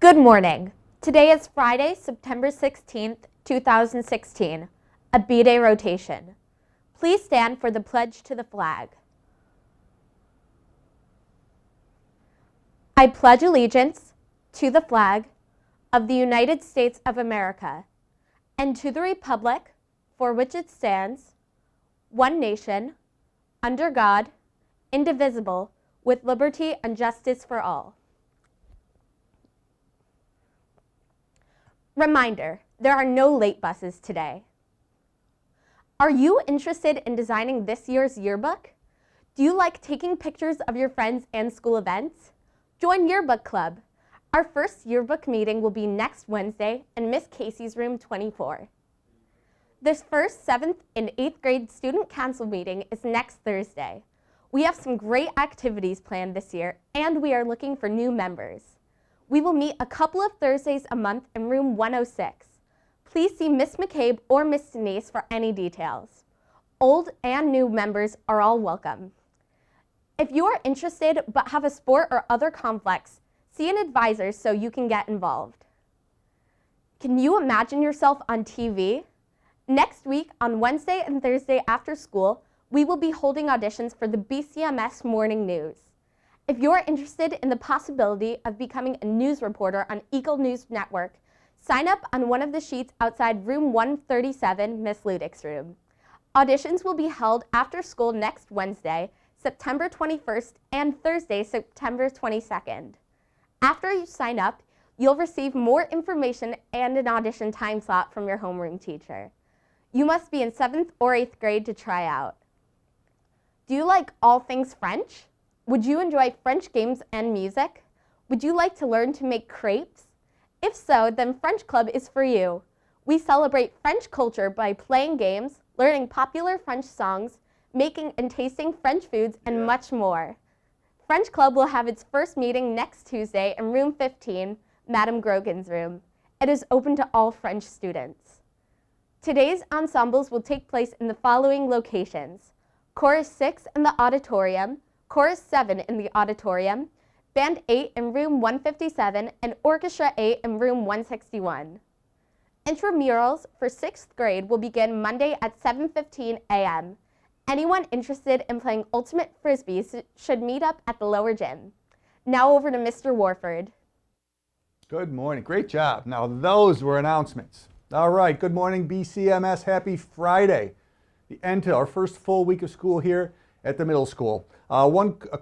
Good morning. Today is Friday, September 16th, 2016, a B-Day rotation. Please stand for the pledge to the flag. I pledge allegiance to the flag of the United States of America and to the republic for which it stands, one nation, under God, indivisible, with liberty and justice for all. Reminder, there are no late buses today. Are you interested in designing this year's yearbook? Do you like taking pictures of your friends and school events? Join Yearbook Club. Our first yearbook meeting will be next Wednesday in Miss Casey's room 24. This first 7th and 8th grade student council meeting is next Thursday. We have some great activities planned this year, and we are looking for new members. We will meet a couple of Thursdays a month in room 106. Please see Miss McCabe or Miss Denise for any details. Old and new members are all welcome. If you are interested but have a sport or other conflicts, see an advisor so you can get involved. Can you imagine yourself on TV? Next week, on Wednesday and Thursday after school, we will be holding auditions for the BCMS Morning News. If you're interested in the possibility of becoming a news reporter on Eagle News Network, sign up on one of the sheets outside room 137, Miss Ludick's room. Auditions will be held after school next Wednesday, September 21st, and Thursday, September 22nd. After you sign up, you'll receive more information and an audition time slot from your homeroom teacher. You must be in 7th or 8th grade to try out. Do you like all things French? Would you enjoy French games and music? Would you like to learn to make crepes? If so, then French Club is for you. We celebrate French culture by playing games, learning popular French songs, making and tasting French foods, and much more. French Club will have its first meeting next Tuesday in room 15, Madame Grogan's room. It is open to all French students. Today's ensembles will take place in the following locations: Chorus 6 in the auditorium, Chorus 7 in the auditorium, Band 8 in room 157, and Orchestra 8 in room 161. Intramurals for 6th grade will begin Monday at 7:15 a.m. Anyone interested in playing Ultimate Frisbee should meet up at the lower gym. Now over to Mr. Warford. Good morning. Great job. Now those were announcements. All right. Good morning, BCMS. Happy Friday. The end to our first full week of school here at the middle school. A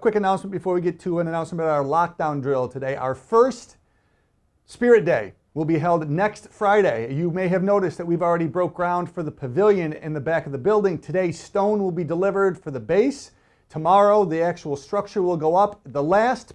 quick announcement before we get to an announcement about our lockdown drill today. Our first Spirit Day will be held next Friday. You may have noticed that we've already broke ground for the pavilion in the back of the building. Today, stone will be delivered for the base. Tomorrow, the actual structure will go up. The last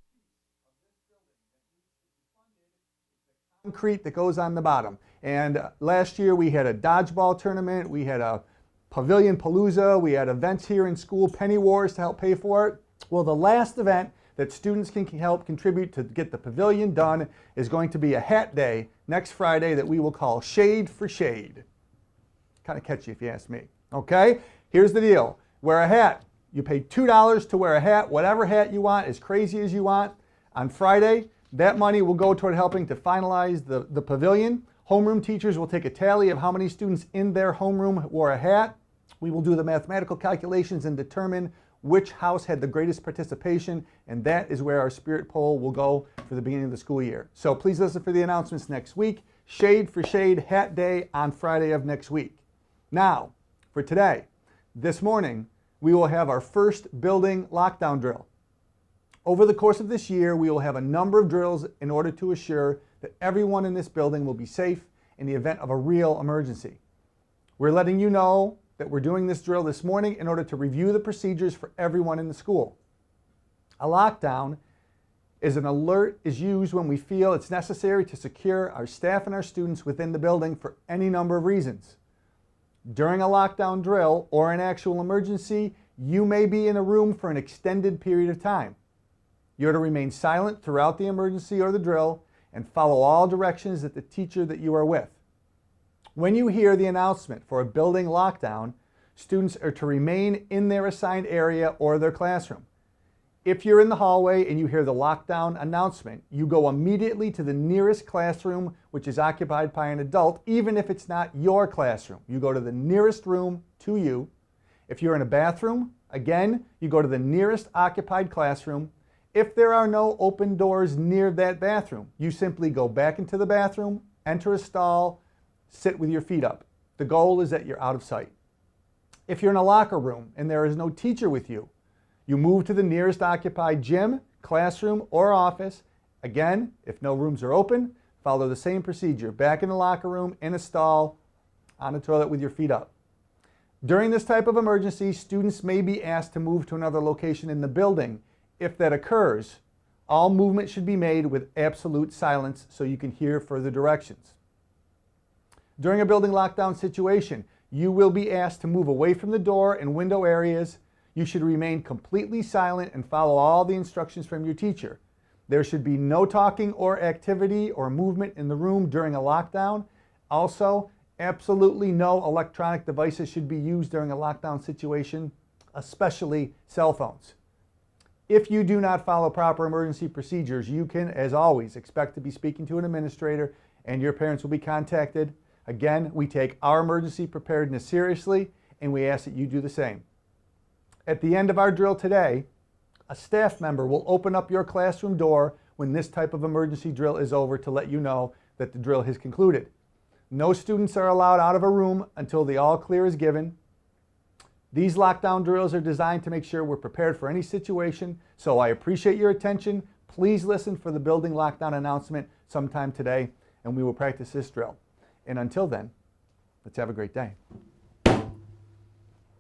concrete that goes on the bottom. And last year, we had a dodgeball tournament. We had a Pavilion Palooza. We had events here in school, Penny Wars, to help pay for it. Well, the last event that students can help contribute to get the pavilion done is going to be a hat day next Friday that we will call Shade for Shade. Kind of catchy if you ask me. Okay, here's the deal. Wear a hat. You pay $2 to wear a hat, whatever hat you want, as crazy as you want. On Friday, that money will go toward helping to finalize the pavilion. Homeroom teachers will take a tally of how many students in their homeroom wore a hat. We will do the mathematical calculations and determine which house had the greatest participation, and that is where our spirit poll will go for the beginning of the school year. So please listen for the announcements next week. Shade for Shade Hat Day on Friday of next week. Now, for today, this morning, we will have our first building lockdown drill. Over the course of this year, we will have a number of drills in order to assure that everyone in this building will be safe in the event of a real emergency. We're letting you know that we're doing this drill this morning in order to review the procedures for everyone in the school. A lockdown is an alert is used when we feel it's necessary to secure our staff and our students within the building for any number of reasons. During a lockdown drill or an actual emergency, you may be in a room for an extended period of time. You're to remain silent throughout the emergency or the drill and follow all directions that the teacher that you are with. When you hear the announcement for a building lockdown, students are to remain in their assigned area or their classroom. If you're in the hallway and you hear the lockdown announcement, you go immediately to the nearest classroom which is occupied by an adult, even if it's not your classroom. You go to the nearest room to you. If you're in a bathroom, again, you go to the nearest occupied classroom. If there are no open doors near that bathroom, you simply go back into the bathroom, enter a stall, sit with your feet up. The goal is that you're out of sight. If you're in a locker room and there is no teacher with you, you move to the nearest occupied gym, classroom, or office. Again, if no rooms are open, follow the same procedure. Back in the locker room, in a stall, on a toilet with your feet up. During this type of emergency, students may be asked to move to another location in the building. If that occurs, all movement should be made with absolute silence so you can hear further directions. During a building lockdown situation, you will be asked to move away from the door and window areas. You should remain completely silent and follow all the instructions from your teacher. There should be no talking or activity or movement in the room during a lockdown. Also, absolutely no electronic devices should be used during a lockdown situation, especially cell phones. If you do not follow proper emergency procedures, you can, as always, expect to be speaking to an administrator and your parents will be contacted. Again, we take our emergency preparedness seriously and we ask that you do the same. At the end of our drill today, a staff member will open up your classroom door when this type of emergency drill is over to let you know that the drill has concluded. No students are allowed out of a room until the all clear is given. These lockdown drills are designed to make sure we're prepared for any situation, so I appreciate your attention. Please listen for the building lockdown announcement sometime today, and we will practice this drill. And until then, let's have a great day.